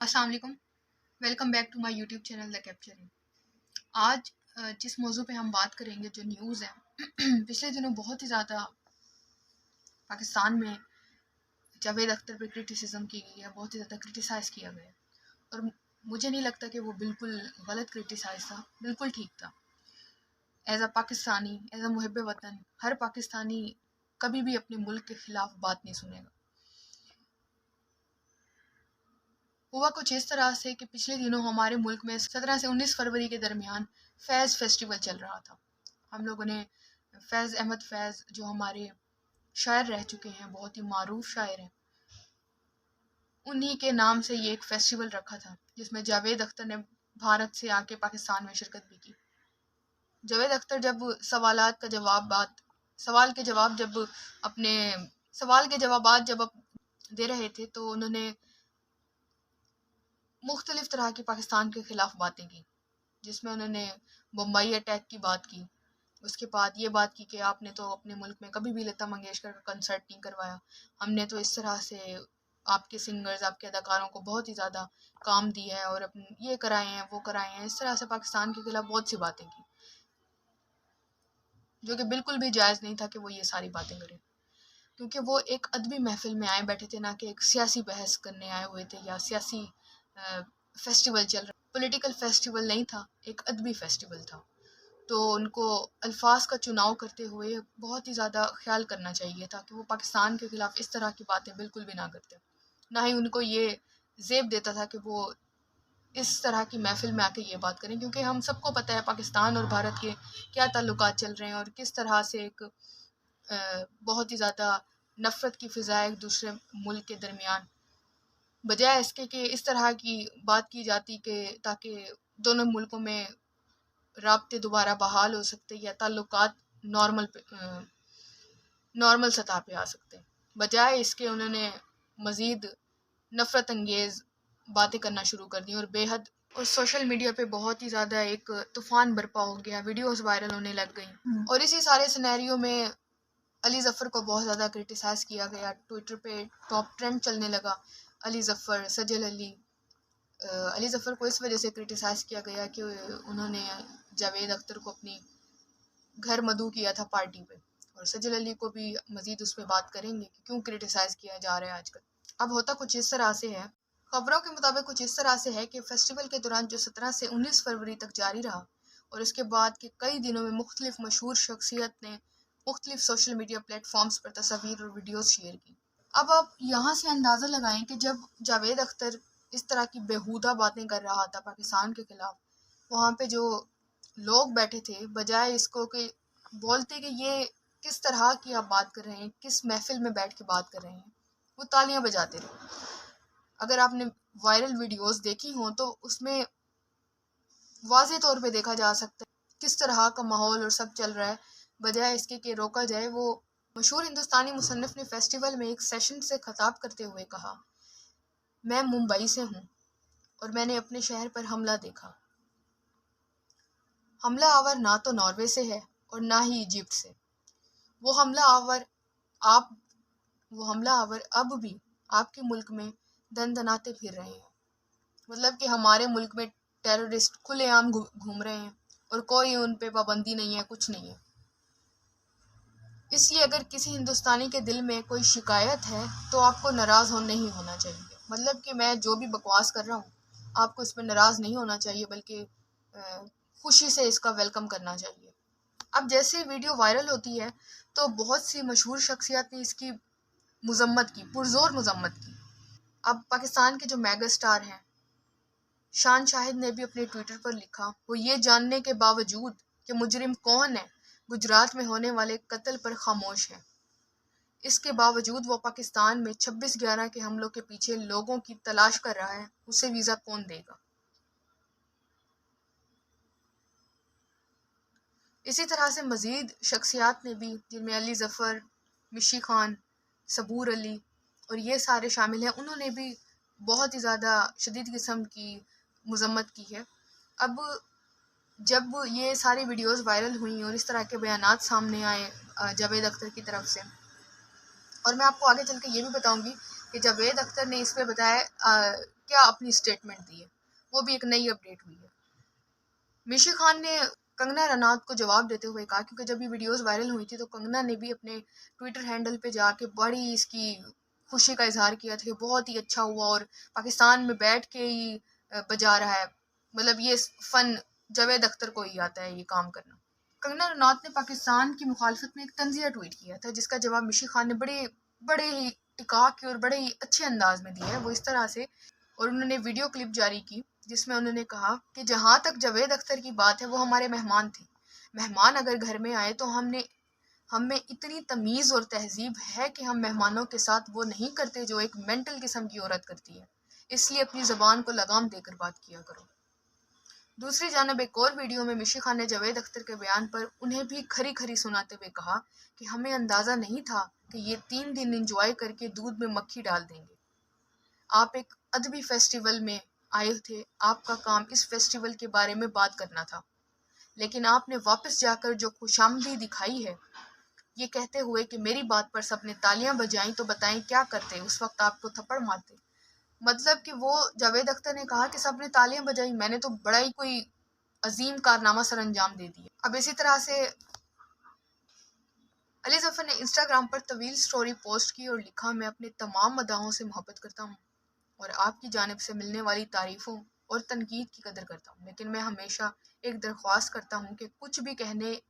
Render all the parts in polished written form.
अस्सलाम वालेकुम। Welcome back to my YouTube channel the capturing. आज जिस मौजू पे हम बात करेंगे जो न्यूज़ है पिछले दिनों बहुत ही ज़्यादा पाकिस्तान में जावेद अख्तर पर क्रिटिसिज्म की गई है, बहुत ही ज़्यादा क्रिटिसाइज़ किया गया है। और मुझे नहीं लगता कि वो बिल्कुल गलत क्रिटिसाइज़ था, बिल्कुल ठीक था। As a Pakistani, as a मुहिब वतन, हर पाकिस्तानी कभी भी अपने मुल्क के ख़िलाफ़ बात नहीं सुनेगा। हुआ कुछ इस तरह से कि पिछले दिनों हमारे मुल्क में 17 से 19 फरवरी के दरमियान फैज़ फेस्टिवल चल रहा था। हम लोगों ने फैज़ अहमद फैज़ जो हमारे शायर रह चुके हैं, बहुत ही मारूफ शायर हैं, उन्हीं के नाम से ये एक फेस्टिवल रखा था जिसमें जावेद अख्तर ने भारत से आके पाकिस्तान में शिरकत भी की। जावेद अख्तर जब सवाल के जवाब जब अपने सवाल के जवाबात जब दे रहे थे तो उन्होंने मुख्तलिफ तरह की पाकिस्तान के ख़िलाफ़ बातें की, जिसमें उन्होंने बम्बई अटैक की बात की। उसके बाद ये बात की कि आपने तो अपने मुल्क में कभी भी लता मंगेशकर का कंसर्ट नहीं करवाया, हमने तो इस तरह से आपके सिंगर्स, आपके अदाकारों को बहुत ही ज़्यादा काम दिया है और अपने ये कराए हैं, वो कराए हैं। इस तरह से पाकिस्तान के खिलाफ बहुत सी बातें की, जो कि बिल्कुल भी जायज़ नहीं था कि वो ये सारी बातें करें, क्योंकि वो एक अदबी महफिल में आए बैठे थे, ना कि एक सियासी बहस करने आए हुए थे या सियासी फेस्टिवल चल रहा। पॉलिटिकल फेस्टिवल नहीं था, एक अदबी फेस्टिवल था। तो उनको अल्फाज का चुनाव करते हुए बहुत ही ज़्यादा ख्याल करना चाहिए था कि वो पाकिस्तान के ख़िलाफ़ इस तरह की बातें बिल्कुल भी ना करते। ना ही उनको ये ज़ेब देता था कि वो इस तरह की महफिल में आके ये बात करें, क्योंकि हम सबको पता है पाकिस्तान और भारत के क्या ताल्लुकात चल रहे हैं और किस तरह से एक बहुत ही ज़्यादा नफ़रत की फ़िज़ा एक दूसरे मुल्क के दरमियान, बजाय इसके कि इस तरह की बात की जाती कि ताकि दोनों मुल्कों में राब्ते दोबारा बहाल हो सकते या ताल्लुकात नॉर्मल सतह पे आ सकते। बजाय इसके उन्होंने मज़ीद नफ़रत अंगेज़ बातें करना शुरू कर दी और बेहद, और सोशल मीडिया पे बहुत ही ज़्यादा एक तूफ़ान बरपा हो गया, वीडियोस वायरल होने लग गई। और इसी सारे सिनेरियो में अली ज़फ़र को बहुत ज़्यादा क्रिटिसाइज़ किया गया। ट्विटर पे टॉप ट्रेंड चलने लगा अली ज़फ़र, सजल अली। अली ज़फ़र को इस वजह से क्रिटिसाइज़ किया गया कि उन्होंने जावेद अख्तर को अपनी घर मदऊ किया था पार्टी पे, और सजल अली को भी मज़ीद उस पर बात करेंगे कि क्यों क्रिटिसाइज़ किया जा रहा है आजकल। अब होता कुछ इस तरह से है, खबरों के मुताबिक कुछ इस तरह से है कि फेस्टिवल के दौरान जो 17 से 19 फरवरी तक जारी रहा और इसके बाद के कई दिनों में मुख्तलिफ मशहूर शख्सियत ने मुख्तलिफ सोशल मीडिया प्लेटफॉर्म्स पर तस्वीर और वीडियोज़ शेयर की। अब आप यहाँ से अंदाज़ा लगाएं कि जब जावेद अख्तर इस तरह की बेहुदा बातें कर रहा था पाकिस्तान के ख़िलाफ़, वहाँ पे जो लोग बैठे थे, बजाय इसको कि बोलते कि ये किस तरह की आप बात कर रहे हैं, किस महफिल में बैठ के बात कर रहे हैं, वो तालियां बजाते रहे। अगर आपने वायरल वीडियोस देखी हों तो उसमें वाज़े तौर पे देखा जा सकता है किस तरह का माहौल और सब चल रहा है, बजाय इसके कि रोका जाए। वो मशहूर हिंदुस्तानी मुसन्निफ़ ने फेस्टिवल में एक सेशन से खिताब करते हुए कहा, मैं मुंबई से हूँ और मैंने अपने शहर पर हमला देखा। हमला आवर ना तो नॉर्वे से है और ना ही इजिप्ट से। वो हमला आवर आप वो हमला आवर अब भी आपके मुल्क में दनदनाते फिर रहे हैं। मतलब कि हमारे मुल्क में टेररिस्ट खुलेआम घूम रहे हैं और कोई उन पे पाबंदी नहीं है, कुछ नहीं है। इसलिए अगर किसी हिंदुस्तानी के दिल में कोई शिकायत है तो आपको नाराज़ नहीं होना चाहिए। मतलब कि मैं जो भी बकवास कर रहा हूँ, आपको इस पर नाराज़ नहीं होना चाहिए, बल्कि खुशी से इसका वेलकम करना चाहिए। अब जैसे वीडियो वायरल होती है तो बहुत सी मशहूर शख्सियत ने इसकी मजम्मत की, पुरजोर मजम्मत की। अब पाकिस्तान के जो मेगा स्टार हैं, शान शाहिद ने भी अपने ट्विटर पर लिखा, वो ये जानने के बावजूद कि मुजरिम कौन है, गुजरात में होने वाले कत्ल पर खामोश है। इसके बावजूद वो पाकिस्तान में 26/11 के हमलों के पीछे लोगों की तलाश कर रहा है, उसे वीज़ा कौन देगा। इसी तरह से मज़ीद शख्सियात ने भी, जिनमें अली ज़फ़र, मिशी खान, सबूर अली और ये सारे शामिल हैं, उन्होंने भी बहुत ही ज़्यादा शदीद किस्म की मजम्मत की है। अब जब ये सारी वीडियोस वायरल हुई और इस तरह के बयानात सामने आए जावेद अख्तर की तरफ से, और मैं आपको आगे चल के ये भी बताऊंगी कि जावेद अख्तर ने इस पर बताया क्या अपनी स्टेटमेंट दी है, वो भी एक नई अपडेट हुई है। मिशी खान ने कंगना रनौत को जवाब देते हुए कहा, क्योंकि जब ये वीडियोस वायरल हुई थी तो कंगना ने भी अपने ट्विटर हैंडल पे जाके बड़ी इसकी खुशी का इजहार किया था कि बहुत ही अच्छा हुआ और पाकिस्तान में बैठ के ही बजा रहा है, मतलब ये फन जावेद अख्तर को ही आता है ये काम करना। कंगना रनौत ने पाकिस्तान की मुखालफत में एक तंजिया ट्वीट किया था, जिसका जवाब मिशी खान ने बड़े बड़े ही टिका के और बड़े ही अच्छे अंदाज में दिया है, वो इस तरह से। और उन्होंने वीडियो क्लिप जारी की जिसमें उन्होंने कहा कि जहाँ तक जावेद अख्तर की बात है, वो हमारे मेहमान थे। मेहमान अगर घर में आए तो हमें इतनी तमीज़ और तहजीब है कि हम मेहमानों के साथ वो नहीं करते जो एक मेंटल किस्म की औरत करती है, इसलिए अपनी ज़बान को लगाम देकर बात किया करो। दूसरी जानब एक और वीडियो में मिशी खान ने जावेद अख्तर के बयान पर उन्हें भी खरी खरी सुनाते हुए कहा कि हमें अंदाज़ा नहीं था कि ये 3 दिन इंजॉय करके दूध में मक्खी डाल देंगे। आप एक अदबी फेस्टिवल में आए थे, आपका काम इस फेस्टिवल के बारे में बात करना था, लेकिन आपने वापस जाकर जो खुशामदी दिखाई है, ये कहते हुए कि मेरी बात पर सबने तालियां बजाई, तो बताएं क्या करते, उस वक्त आपको थप्पड़ मारते। मतलब कि वो जावेद अख्तर ने कहा कि सबने तालियां बजाई, मैंने तो बड़ा ही कोई अजीम कारनामा सर अंजाम दे दिया। अब इसी तरह से अली जफर ने इंस्टाग्राम पर तवील स्टोरी पोस्ट की और लिखा, मैं अपने तमाम अदाओं से मोहब्बत करता हूँ और आपकी जानिब से मिलने वाली तारीफ़ों और तनकीद की कदर करता हूँ, लेकिन मैं हमेशा एक दरख्वास्त करता हूँ कि कुछ भी कहने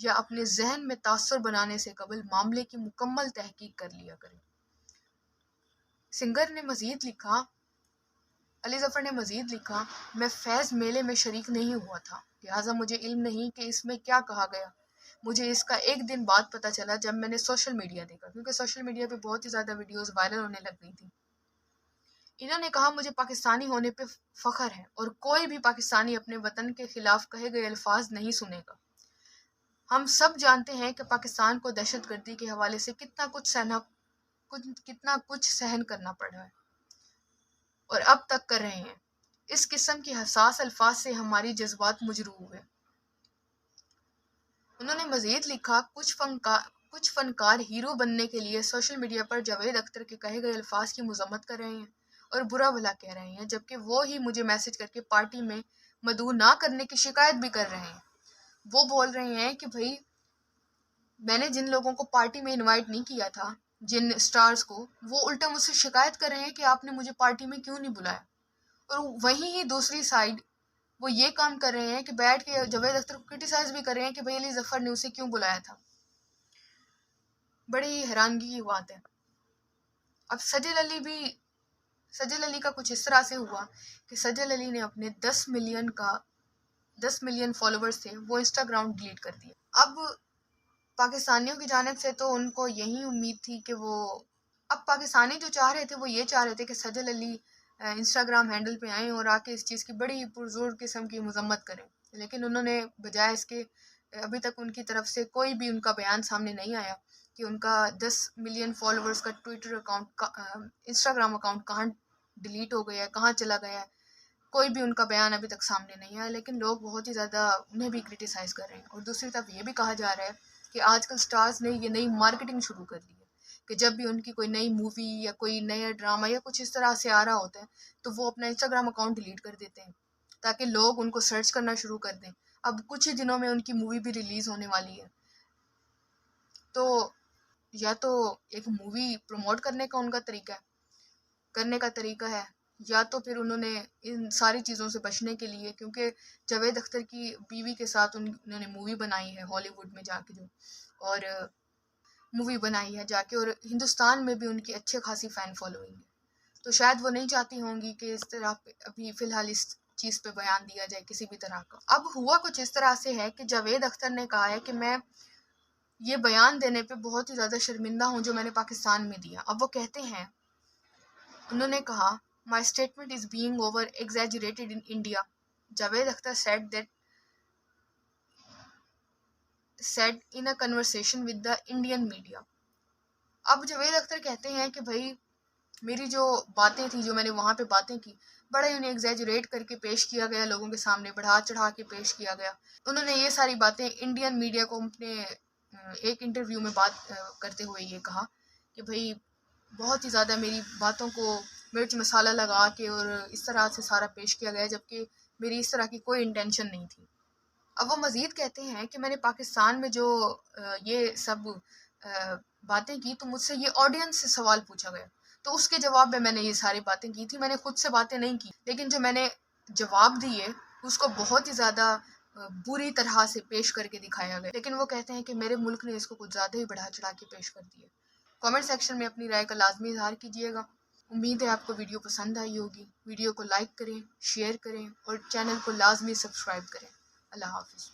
या अपने जहन में तासुर बनाने से कबल मामले की मुकम्मल तहकीक कर लिया करें। सिंगर ने मजीद लिखा, अली जफर ने मजीद लिखा, मैं फैज़ मेले में शरीक नहीं हुआ था, लिहाजा मुझे इल्म नहीं कि इसमें क्या कहा गया। मुझे इसका एक दिन बाद पता चला जब मैंने सोशल मीडिया देखा, क्योंकि सोशल मीडिया पे बहुत ही ज़्यादा वीडियोस वायरल होने लग गई थी। इन्होंने कहा, मुझे पाकिस्तानी होने पे फ़ख्र है और कोई भी पाकिस्तानी अपने वतन के खिलाफ कहे गए अल्फाज नहीं सुनेगा। हम सब जानते हैं कि पाकिस्तान को दहशतगर्दी के हवाले से कितना कुछ सहन करना पड़ा है और अब तक कर रहे हैं। इस किस्म के हसास अल्फाज से हमारी जज्बात मुजरूह हुए। उन्होंने मजीद लिखा, कुछ फनकार हीरो बनने के लिए सोशल मीडिया पर जावेद अख्तर के कहे गए अल्फाज की मजम्मत कर रहे हैं और बुरा भला कह रहे हैं, जबकि वो ही मुझे मैसेज करके पार्टी में मदऊ ना करने की शिकायत भी कर रहे हैं। वो बोल रहे हैं कि भाई मैंने जिन लोगों को पार्टी में इनवाइट नहीं किया था, जिन स्टार्स को, वो उल्टा मुझसे शिकायत कर रहे हैं कि आपने मुझे पार्टी में क्यों नहीं बुलाया। और वहीं ही दूसरी साइड वो ये काम कर रहे हैं कि बैठ के जावेद अख्तर को क्रिटिसाइज भी कर रहे हैं कि भाई अली जफर ने उसे क्यों बुलाया था। बड़ी हैरानगी की बात है। अब सजल अली का कुछ इस तरह से हुआ कि सजल अली ने अपने 10 मिलियन फॉलोवर्स थे, वो इंस्टाग्राम डिलीट कर दिए। अब पाकिस्तानियों की जानिब से तो उनको यही उम्मीद थी कि अब पाकिस्तानी जो चाह रहे थे वो ये चाह रहे थे कि सजल अली इंस्टाग्राम हैंडल पे आएँ और आके इस चीज़ की बड़ी पुरजोर किस्म की मजम्मत करें, लेकिन उन्होंने बजाय इसके अभी तक उनकी तरफ से कोई भी उनका बयान सामने नहीं आया कि उनका 10 मिलियन फॉलोवर्स का ट्विटर अकाउंट, इंस्टाग्राम अकाउंट कहाँ डिलीट हो गया है, कहाँ चला गया है। कोई भी उनका बयान अभी तक सामने नहीं आया, लेकिन लोग बहुत ही ज़्यादा उन्हें भी क्रिटिसाइज़ कर रहे हैं। और दूसरी तरफ ये भी कहा जा रहा है कि आजकल स्टार्स ने ये नई मार्केटिंग शुरू कर दी है कि जब भी उनकी कोई नई मूवी या कोई नया ड्रामा या कुछ इस तरह से आ रहा होता है, तो वो अपना इंस्टाग्राम अकाउंट डिलीट कर देते हैं ताकि लोग उनको सर्च करना शुरू कर दें। अब कुछ ही दिनों में उनकी मूवी भी रिलीज़ होने वाली है, तो या तो एक मूवी प्रमोट करने का उनका तरीका है, या तो फिर उन्होंने इन सारी चीज़ों से बचने के लिए, क्योंकि जावेद अख्तर की बीवी के साथ उन्होंने मूवी बनाई है हॉलीवुड में जाके और मूवी बनाई है जाके, और हिंदुस्तान में भी उनकी अच्छे खासी फ़ैन फॉलोइंग है, तो शायद वो नहीं चाहती होंगी कि इस तरह अभी फ़िलहाल इस चीज़ पे बयान दिया जाए किसी भी तरह का। अब हुआ कुछ इस तरह से है कि जावेद अख्तर ने कहा है कि मैं ये बयान देने पे बहुत ही ज़्यादा शर्मिंदा हूँ जो मैंने पाकिस्तान में दिया। अब वो कहते हैं, उन्होंने कहा, my statement is being over exaggerated in India, Javed Akhtar said in a conversation with the Indian media। अब जावेद अख्तर कहते हैं कि भाई मेरी जो बातें थी, जो मैंने वहाँ पे बातें की, बड़ा ही उन्हें एग्जैजरेट करके पेश किया गया, लोगों के सामने बढ़ा चढ़ा के पेश किया गया। उन्होंने ये सारी बातें इंडियन मीडिया को अपने एक इंटरव्यू में बात करते हुए ये कहा कि भाई बहुत ही ज़्यादा मेरी बातों को, मिर्च मसाला लगा के और इस तरह से सारा पेश किया गया, जबकि मेरी इस तरह की कोई इंटेंशन नहीं थी। अब वो मज़ीद कहते हैं कि मैंने पाकिस्तान में जो ये सब बातें की, तो मुझसे ये ऑडियंस से सवाल पूछा गया, तो उसके जवाब में मैंने ये सारी बातें की थी। मैंने खुद से बातें नहीं की, लेकिन जो मैंने जवाब दिए उसको बहुत ही ज़्यादा बुरी तरह से पेश करके दिखाया गया। लेकिन वो कहते हैं कि मेरे मुल्क ने इसको कुछ ज़्यादा ही बढ़ा चढ़ा के पेश कर दिया। कमेंट सेक्शन में अपनी राय का लाजमी इजहार कीजिएगा। उम्मीद है आपको वीडियो पसंद आई होगी। वीडियो को लाइक करें, शेयर करें और चैनल को लाजमी सब्सक्राइब करें। अल्लाह हाफिज़।